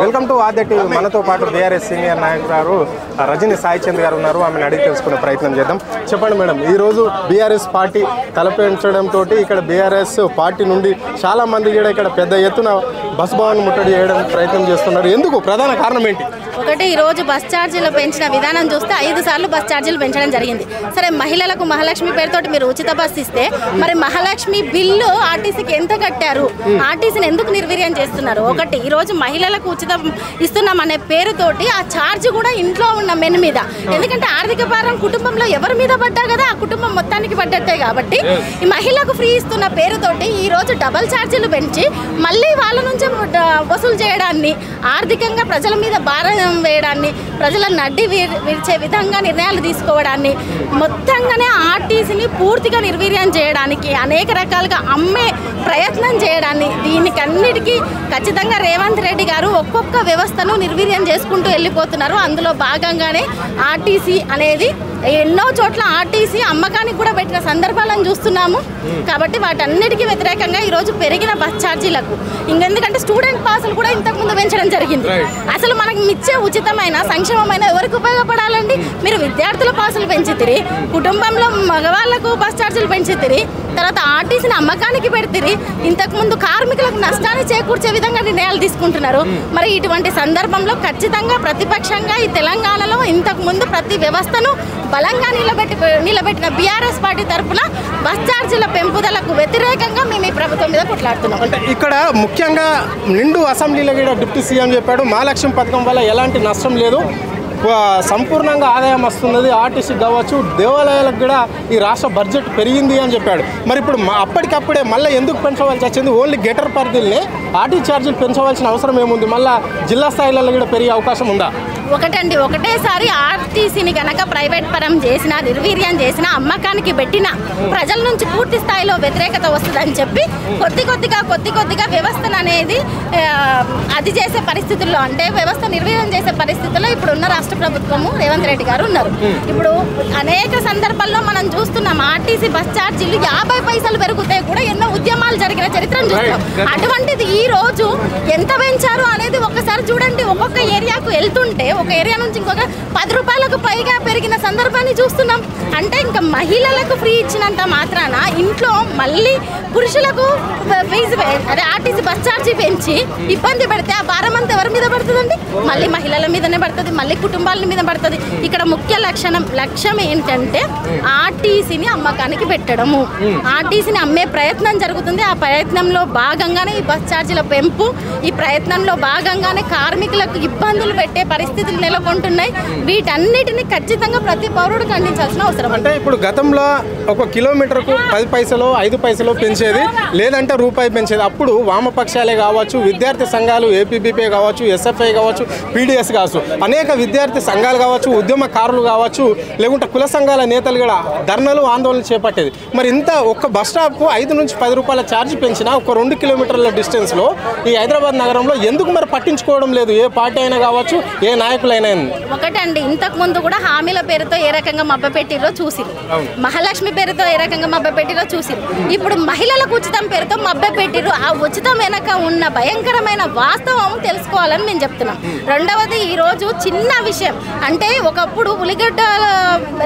Welcome to Aadya TV. మనతో పాటు BRS senior నాయకురాలు రజని సాయి చంద్ గారు ఉన్నారు. ఆమెను అడిగి తెలుసుకునే ప్రయత్నం చేద్దాం. చెప్పండి మేడం, ఈరోజు బీఆర్ఎస్ పార్టీ తలపెంచడంతో ఇక్కడ బీఆర్ఎస్ పార్టీ నుండి చాలా మంది కూడా ఇక్కడ పెద్ద ఎత్తున బస్ భవన్ ముట్టడి చేయడం ప్రయత్నం చేస్తున్నారు. ఎందుకు, ప్రధాన కారణం ఏంటి? ఒకటి, ఈరోజు బస్ ఛార్జీలు పెంచిన విధానం చూస్తే 5 సార్లు బస్ ఛార్జీలు పెంచడం జరిగింది. సరే, మహిళలకు మహాలక్ష్మి పేరుతోటి మీరు ఉచిత బస్సు ఇస్తే మరి మహాలక్ష్మి బిల్లు ఆర్టీసీకి ఎంత కట్టారు? ఆర్టీసీని ఎందుకు నిర్వీర్యం చేస్తున్నారు? ఒకటి, ఈరోజు మహిళలకు ఉచితం ఇస్తున్నాం అనే పేరుతోటి ఆ ఛార్జ్ కూడా ఇంట్లో ఉన్న మెన్ మీద, ఎందుకంటే ఆర్థిక భారం కుటుంబంలో ఎవరి మీద పడ్డా కదా ఆ కుటుంబం మొత్తానికి పడ్డట్టే. కాబట్టి ఈ మహిళకు ఫ్రీ ఇస్తున్న పేరుతోటి ఈరోజు డబల్ ఛార్జీలు పెంచి మళ్ళీ వాళ్ళ నుంచి వసూలు చేయడాన్ని, ఆర్థికంగా ప్రజల మీద భారం వేయడాన్ని, ప్రజల నడ్డి విరిచే విధంగా నిర్ణయాలు తీసుకోవడాన్ని, మొత్తంగానే ఆర్టీసీని పూర్తిగా నిర్వీర్యం చేయడానికి అనేక రకాలుగా అమ్మే ప్రయత్నం చేయడాన్ని, దీనికన్నిటికీ ఖచ్చితంగా రేవంత్ రెడ్డి గారు ఒక్కొక్క వ్యవస్థను నిర్వీర్యం చేసుకుంటూ వెళ్ళిపోతున్నారు. అందులో భాగంగానే ఆర్టీసీ అనేది ఎన్నో చోట్ల ఆర్టీసీ అమ్మకానికి కూడా పెట్టిన సందర్భాలను చూస్తున్నాము. కాబట్టి వాటన్నిటికీ వ్యతిరేకంగా ఈరోజు పెరిగిన బస్ ఛార్జీలకు, ఇంకెందుకంటే స్టూడెంట్ పాసులు కూడా ఇంతకుముందు పెంచడం జరిగింది. అసలు మనకి ఇచ్చే ఉచితమైన సంక్షేమమైన ఎవరికి ఉపయోగపడాలండి? మీరు విద్యార్థుల పాసులు పెంచితిరి, కుటుంబంలో మగవాళ్లకు బస్ ఛార్జీలు పెంచితిరి, తర్వాత ఆర్టీసీని అమ్మకానికి పెడితిరి, ఇంతకుముందు కార్మికులకు నష్టాన్ని చేకూర్చే విధంగా నిర్ణయాలు తీసుకుంటున్నారు. మరి ఇటువంటి సందర్భంలో ప్రతిపక్షంగా ఈ తెలంగాణలో ఇంతకుముందు ప్రతి వ్యవస్థను బలంగా నిలబెట్టిన బీఆర్ఎస్ పార్టీ తరఫున బస్ ఛార్జీల పెంపుదలకు వ్యతిరేకంగా మేము ఈ ప్రభుత్వం మీద కొట్లాడుతున్నాం. అంటే ఇక్కడ ముఖ్యంగా నిండు అసెంబ్లీలో కూడా డిప్యూటీ సీఎం చెప్పాడు, మహాలక్ష్మి పథకం వల్ల ఎలాంటి నష్టం లేదు, సంపూర్ణంగా ఆదాయం వస్తున్నది, ఆర్టీసీ కావచ్చు, దేవాలయాలకు కూడా ఈ రాష్ట్ర బడ్జెట్ పెరిగింది అని చెప్పాడు. మరి ఇప్పుడు అప్పటికప్పుడే మళ్ళీ ఎందుకు పెంచవలసి వచ్చింది? ఓన్లీ గెటర్ పరిధిని ఆర్టీ ఛార్జీలు పెంచవలసిన అవసరం ఏముంది? మళ్ళీ జిల్లా స్థాయిలలో కూడా పెరిగే అవకాశం ఉందా? ఒకటండి, ఒకటేసారి ఆర్టీసీని కనుక ప్రైవేట్ పరం చేసినా, నిర్వీర్యం చేసినా, అమ్మకానికి పెట్టినా ప్రజల నుంచి పూర్తి స్థాయిలో వ్యతిరేకత వస్తుందని చెప్పి కొద్ది కొద్దిగా వ్యవస్థను అనేది అది చేసే పరిస్థితుల్లో, అంటే వ్యవస్థ నిర్వీర్యం చేసే పరిస్థితుల్లో ఇప్పుడున్న రాష్ట్ర ప్రభుత్వము రేవంత్ రెడ్డి గారు ఉన్నారు. ఇప్పుడు అనేక సందర్భాల్లో మనం చూస్తున్నాం, ఆర్టీసీ బస్ ఛార్జీలు 50 పైసలు పెరిగితే కూడా ఎన్నో ఉద్యమాలు జరిగిన చరిత్రను చూస్తున్నాం. అటువంటిది ఈ రోజు ఎంత పెంచారు అనేది ఒక్కసారి చూడండి. ఒక్కొక్క ఏరియాకు వెళ్తుంటే ఒక ఏరియా నుంచి ఇంకొక 10 రూపాయలకు పైగా పెరిగిన సందర్భాన్ని చూస్తున్నాం. అంటే ఇంకా మహిళలకు ఫ్రీ ఇచ్చినంత మాత్రాన ఇంట్లో మళ్ళీ పురుషులకు ఫీజు అదే ఆర్టీసీ బస్ ఛార్జీ పెంచి ఇబ్బంది పెడితే ఆ భారం అంతా ఎవరి మీద పడుతుందండి? మళ్ళీ మహిళల మీదనే పడుతుంది, మళ్ళీ కుటుంబాల మీద పడుతుంది. ఇక్కడ ముఖ్య లక్ష్యం ఏంటంటే ఆర్టీసీని అమ్మకానికి పెట్టడము, ఆర్టీసీని అమ్మే ప్రయత్నం జరుగుతుంది. ఆ ప్రయత్నంలో భాగంగానే ఈ బస్ ఛార్జీల పెంపు, ఈ ప్రయత్నంలో భాగంగానే కార్మికులకు ఇబ్బందులు పెట్టే పరిస్థితులు నెలకొంటున్నాయి. వీటన్నిటిని ఖచ్చితంగా ప్రతి పౌరుడు ఖండించాల్సిన అవసరం. అంటే ఇప్పుడు గతంలో ఒక కిలోమీటర్కు 10 పైసలు 5 పైసలు పెంచేది, లేదంటే రూపాయి పెంచేది. అప్పుడు వామపక్షాలే కావచ్చు, విద్యార్థి సంఘాలు ఏపీబీపీ కావచ్చు, ఎస్ఎఫ్ఐ కావచ్చు, పీడిఎస్ కావచ్చు, అనేక విద్యార్థి సంఘాలు కావచ్చు, ఉద్యమకారులు కావచ్చు, లేకుంటే కుల సంఘాల నేతలు కూడా ధర్నాలు ఆందోళన చేపట్టేది. మరి ఇంత ఒక్క బస్ స్టాప్కు 5 నుంచి 10 రూపాయల ఛార్జ్ పెంచినా ఒక 2 కిలోమీటర్ల డిస్టెన్స్లో ఈ హైదరాబాద్ నగరంలో ఎందుకు మరి పట్టించుకోవడం లేదు? ఏ పార్టీ అయినా కావచ్చు, ఏ నాయకులైనా. ఒకటండి, ఇంతకు ముందు కూడా హామీల పేరుతో ఏ రకంగా మభ్యపెట్టిరో చూసిరు, మహాలక్ష్మి పేరుతో ఏ రకంగా మభ్యపెట్టిరో చూసిరు. ఇప్పుడు మహిళలకు ఉచితం పేరుతో మభ్యపెట్టిరు. ఆ ఉచితం వెనక ఉన్న భయంకరమైన వాస్తవం తెలుసుకోవాలని మేము చెప్తున్నాం. రెండవది, ఈరోజు చిన్న విషయం అంటే ఒకప్పుడు ఉల్లిగడ్డ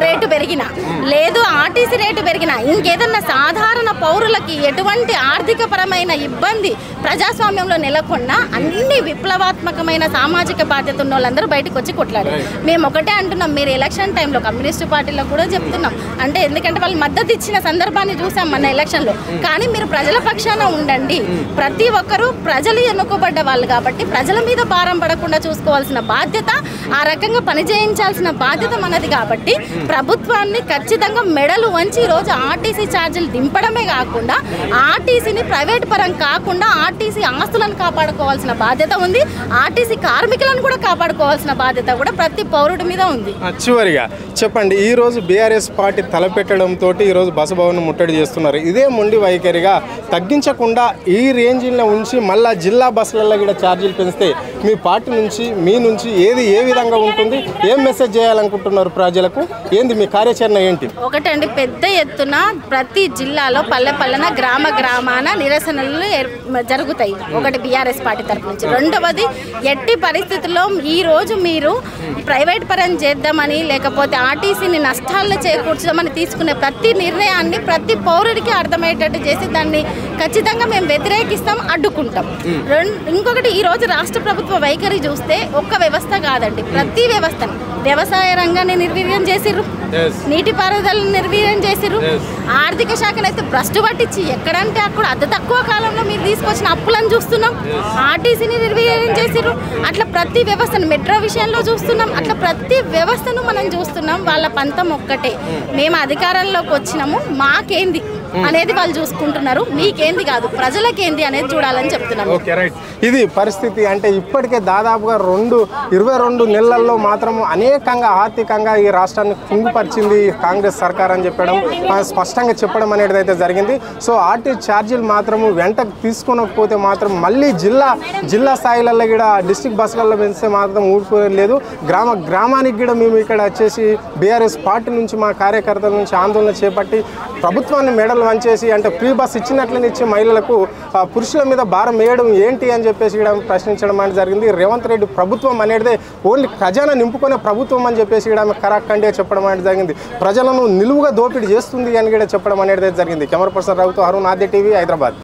రేటు పెరిగినా, లేదు ఆర్టీసీ రేటు పెరిగినా, ఇంకేదన్నా సాధారణ పౌరులకి ఎటువంటి ఆర్థిక పరమైన ఇబ్బంది ప్రజాస్వామ్యంలో నెలకొన్నా అన్ని విప్లవాత్మకమైన సామాజిక బాధ్యత ఉన్న వాళ్ళందరూ బయటకు వచ్చి కొట్లాడారు. మేము ఒకటే అంటున్నాం, మీరు ఎలక్షన్ టైంలో కమ్యూనిస్టు పార్టీలో కూడా చెప్తున్నాం, అంటే ఎందుకంటే వాళ్ళు మద్దతు ఇచ్చిన సందర్భాన్ని చూసాం మన ఎలక్షన్లో. కానీ మీరు ప్రజల పక్షాన ఉండండి, ప్రతి ఒక్కరూ ప్రజలు ఎన్నుకోబడ్డ వాళ్ళు కాబట్టి ప్రజల మీద భారం పడకుండా చూసుకోవాల్సిన బాధ్యత, ఆ రకంగా పనిచేయించాల్సిన బాధ్యత మనది. కాబట్టి ప్రభుత్వాన్ని ఖచ్చితంగా మెడలు వంచి ఈరోజు ఆర్టీసీ ఛార్జీలు దింపడమే కాకుండా ఆర్టీసీని ప్రైవేట్ పరం కాకుండా ఆర్టీసీ ఆస్తులను కాపాడుకోవాల్సిన బాధ్యత ఉంది, ఆర్టీసీ కార్మికులను కూడా కాపాడుకోవాల్సిన బాధ్యత కూడా ప్రతి పౌరుడి మీద ఉంది. చివరిగా చెప్పండి, ఈరోజు బీఆర్ఎస్ పార్టీ తలపెట్టడంతో ఈరోజు బస్సు భవన్ ముట్టడి చేస్తున్నారు. ఇదే మొండి వైఖరిగా తగ్గించకుండా ఈ రేంజ్లో ఉంచి మళ్ళీ జిల్లా బస్సులలో కూడా ఛార్జీలు పెంచితే మీ పార్టీ నుంచి, మీ నుంచి ఏ విధంగా ఉంటుంది? ఏం మెసేజ్ చేయాలనుకుంటున్నారు ప్రజలకు? ఏంది మీ కార్యాచరణ ఏంటి? ఒకటండి, పెద్ద ఎత్తున ప్రతి జిల్లాలో పల్లె గ్రామాన నిరసనలు జరుగుతాయి. ఒకటి బీఆర్ఎస్ పార్టీ తరఫు నుంచి. రెండవది, ఎట్టి ఎట్టి పరిస్థితుల్లో ఈ రోజు మీరు ప్రైవేట్ పరం చేద్దామని లేకపోతే ఆర్టీసీని నష్టాల్లో చేకూర్చుదామని తీసుకునే ప్రతి నిర్ణయాన్ని ప్రతి పౌరుడికి అర్థమయ్యేటట్టు చేసి దాన్ని ఖచ్చితంగా మేము వ్యతిరేకిస్తాం, అడ్డుకుంటాం. ఇంకొకటి, ఈరోజు రాష్ట్ర ప్రభుత్వ వైఖరి చూస్తే ఒక్క వ్యవస్థ కాదండి, ప్రతి వ్యవస్థను, వ్యవసాయ రంగాన్ని నిర్వీర్యం చేసిర్రు, నీటిపారుదలను నిర్వీర్యం చేసిర్రు, ఆర్థిక శాఖనైతే భ్రష్టు పట్టించి ఎక్కడంటే అక్కడ అతి తక్కువ కాలంలో మీరు తీసుకొచ్చిన అప్పులను చూస్తున్నాం, ఆర్టీసీని నిర్వీర్యం చేసిర్రు. అట్లా ప్రతి వ్యవస్థను, మెట్రో విషయంలో చూస్తున్నాం, అట్లా ప్రతి వ్యవస్థను మనం చూస్తున్నాం. వాళ్ళ పంతం ఒక్కటే, మేము అధికారంలోకి వచ్చినాము, మాకేంది అనేది వాళ్ళు చూసుకుంటున్నారు, మీకేంది కాదు ప్రజలకేంది అనేది చూడాలని చెప్తున్నాం. Okay, right. ఇది పరిస్థితి. అంటే ఇప్పటికే దాదాపుగా 22 నెలల్లో మాత్రం అనేకంగా ఆర్థికంగా ఈ రాష్ట్రాన్ని కుంగిపరిచింది కాంగ్రెస్ సర్కార్ అని స్పష్టంగా చెప్పడం అనేది అయితే జరిగింది. సో ఆర్టీ ఛార్జీలు మాత్రము వెంట తీసుకోకపోతే మాత్రం మళ్ళీ జిల్లా స్థాయిలలో కూడా డిస్ట్రిక్ట్ బస్సులలో పెంచితే మాత్రం ఊరుకోలేదు. గ్రామానికి కూడా మేము ఇక్కడ వచ్చేసి బీఆర్ఎస్ పార్టీ నుంచి మా కార్యకర్తల నుంచి ఆందోళన చేపట్టి ప్రభుత్వాన్ని మెడలు వంచేసి, అంటే ఫ్రీ బస్ ఇచ్చినట్లనే ఇచ్చి మహిళలకు పురుషుల మీద భారం వేయడం ఏంటి అని చెప్పేసి కూడా ప్రశ్నించడం అనేది జరిగింది. రేవంత్ రెడ్డి ప్రభుత్వం అనేది ఓన్లీ ఖజానా నింపుకునే ప్రభుత్వం అని చెప్పేసి కూడా కరాఖండిగా చెప్పడం అనేది జరిగింది. ప్రజలను నిలువుగా దోపిడీ చేస్తుంది అని కూడా చెప్పడం అనేది జరిగింది. కెమెరా పర్సన్ రవితో అరుణ్, ఆద్య టీవీ, హైదరాబాద్.